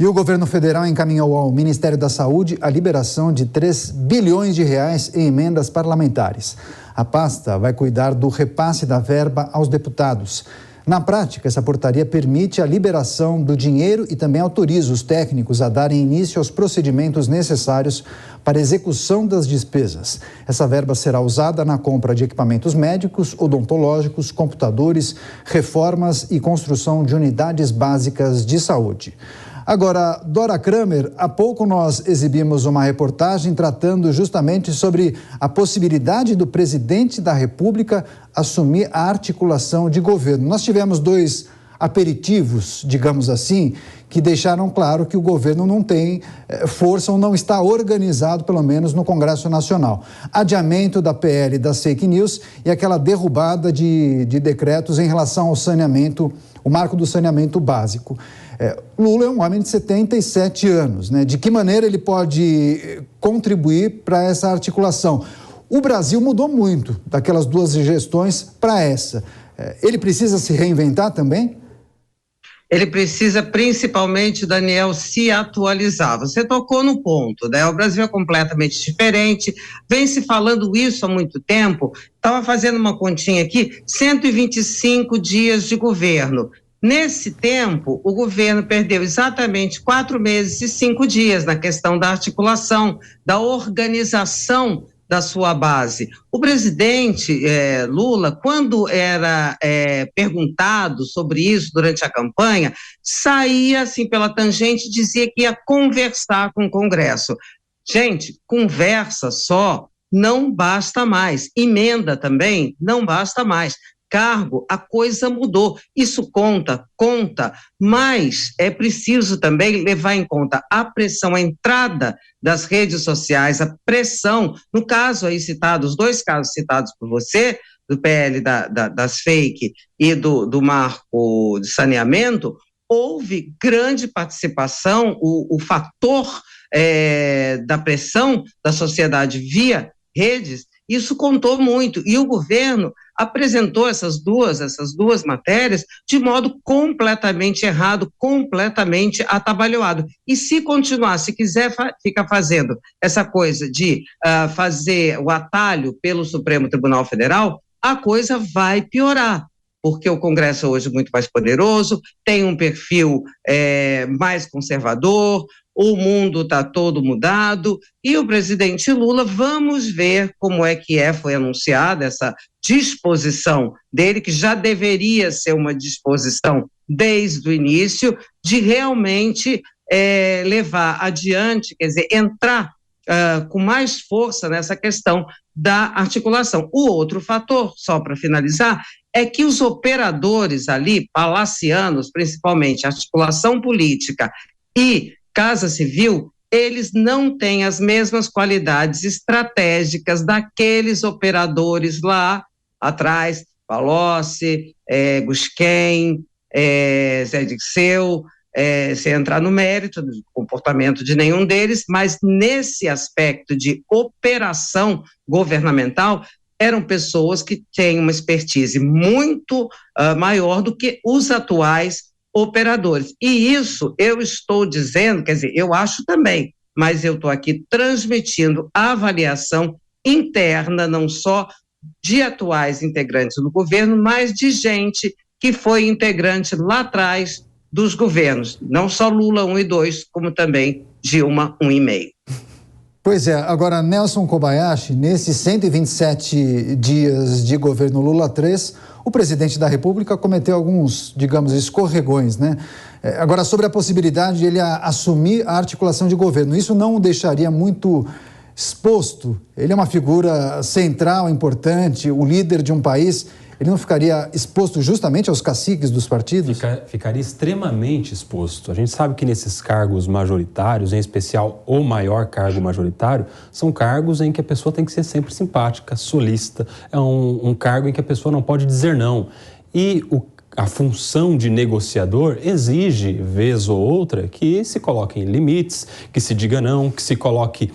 E o governo federal encaminhou ao Ministério da Saúde a liberação de 3 bilhões de reais em emendas parlamentares. A pasta vai cuidar do repasse da verba aos deputados. Na prática, essa portaria permite a liberação do dinheiro e também autoriza os técnicos a darem início aos procedimentos necessários para a execução das despesas. Essa verba será usada na compra de equipamentos médicos, odontológicos, computadores, reformas e construção de unidades básicas de saúde. Agora, Dora Kramer, há pouco nós exibimos uma reportagem tratando justamente sobre a possibilidade do presidente da República assumir a articulação de governo. Nós tivemos 2 aperitivos, digamos assim, que deixaram claro que o governo não tem força ou não está organizado, pelo menos no Congresso Nacional. Adiamento da PL das fake news e aquela derrubada de decretos em relação ao saneamento, o marco do saneamento básico. Lula é um homem de 77 anos, né? De que maneira ele pode contribuir para essa articulação? O Brasil mudou muito daquelas 2 gestões para essa. Ele precisa se reinventar também? Ele precisa, principalmente, Daniel, se atualizar. Você tocou no ponto, né? O Brasil é completamente diferente, vem se falando isso há muito tempo. Estava fazendo uma continha aqui, 125 dias de governo. Nesse tempo, o governo perdeu exatamente 4 meses e 5 dias na questão da articulação, da organização da sua base. O presidente Lula, quando era perguntado sobre isso durante a campanha, saía assim pela tangente e dizia que ia conversar com o Congresso. Gente, conversa só não basta mais. Emenda também não basta mais. Cargo, a coisa mudou. Isso conta, mas é preciso também levar em conta a pressão, a entrada das redes sociais, a pressão, no caso aí citado, os 2 casos citados por você, do PL das fake e do marco de saneamento, houve grande participação, o fator da pressão da sociedade via redes, isso contou muito, e o governo apresentou essas duas matérias de modo completamente errado, completamente atabalhoado. E se continuar, se quiser ficar fazendo essa coisa de fazer o atalho pelo Supremo Tribunal Federal, a coisa vai piorar, porque o Congresso hoje é muito mais poderoso, tem um perfil mais conservador, o mundo está todo mudado, e o presidente Lula, vamos ver como é que foi anunciada essa disposição dele, que já deveria ser uma disposição desde o início, de realmente levar adiante, quer dizer, entrar com mais força nessa questão da articulação. O outro fator, só para finalizar, é que os operadores ali, palacianos, principalmente articulação política e Casa Civil, eles não têm as mesmas qualidades estratégicas daqueles operadores lá atrás, Palocci, Gusquem, Zé Dirceu, sem entrar no mérito do comportamento de nenhum deles, mas nesse aspecto de operação governamental, eram pessoas que têm uma expertise muito maior do que os atuais operadores. E isso eu estou dizendo, quer dizer, eu acho também, mas eu estou aqui transmitindo a avaliação interna, não só de atuais integrantes do governo, mas de gente que foi integrante lá atrás dos governos, não só Lula 1 e 2, como também Dilma 1,5. Pois é, agora Nelson Kobayashi, nesses 127 dias de governo Lula 3, o presidente da República cometeu alguns, digamos, escorregões, né? Agora, sobre a possibilidade de ele assumir a articulação de governo, isso não o deixaria muito exposto? Ele é uma figura central, importante, o líder de um país. Ele não ficaria exposto justamente aos caciques dos partidos? Ficaria extremamente exposto. A gente sabe que nesses cargos majoritários, em especial o maior cargo majoritário, são cargos em que a pessoa tem que ser sempre simpática, solícita. É um cargo em que a pessoa não pode dizer não. E a função de negociador exige, vez ou outra, que se coloquem limites, que se diga não, que se coloque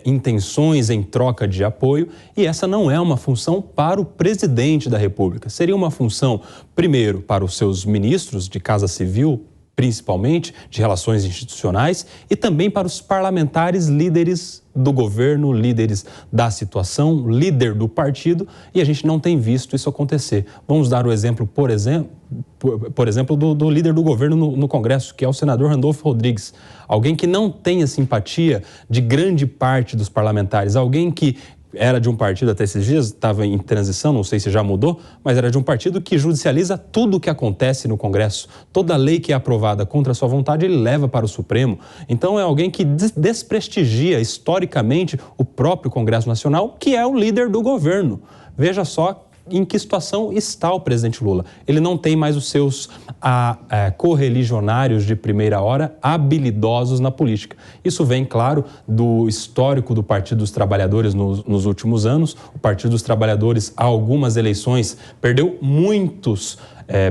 intenções em troca de apoio, e essa não é uma função para o presidente da República. Seria uma função, primeiro, para os seus ministros de Casa Civil, principalmente, de relações institucionais, e também para os parlamentares líderes do governo, líderes da situação, líder do partido, e a gente não tem visto isso acontecer. Vamos dar o exemplo, por exemplo, do líder do governo no Congresso, que é o senador Randolfo Rodrigues. Alguém que não tem a simpatia de grande parte dos parlamentares, alguém que era de um partido até esses dias, estava em transição, não sei se já mudou, mas era de um partido que judicializa tudo o que acontece no Congresso. Toda lei que é aprovada contra a sua vontade, ele leva para o Supremo. Então é alguém que desprestigia historicamente o próprio Congresso Nacional, que é o líder do governo. Veja só em que situação está o presidente Lula. Ele não tem mais os seus correligionários de primeira hora habilidosos na política. Isso vem, claro, do histórico do Partido dos Trabalhadores nos últimos anos. O Partido dos Trabalhadores, há algumas eleições, perdeu muitos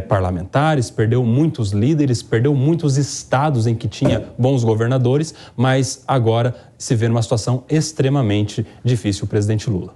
parlamentares, perdeu muitos líderes, perdeu muitos estados em que tinha bons governadores, mas agora se vê numa situação extremamente difícil o presidente Lula.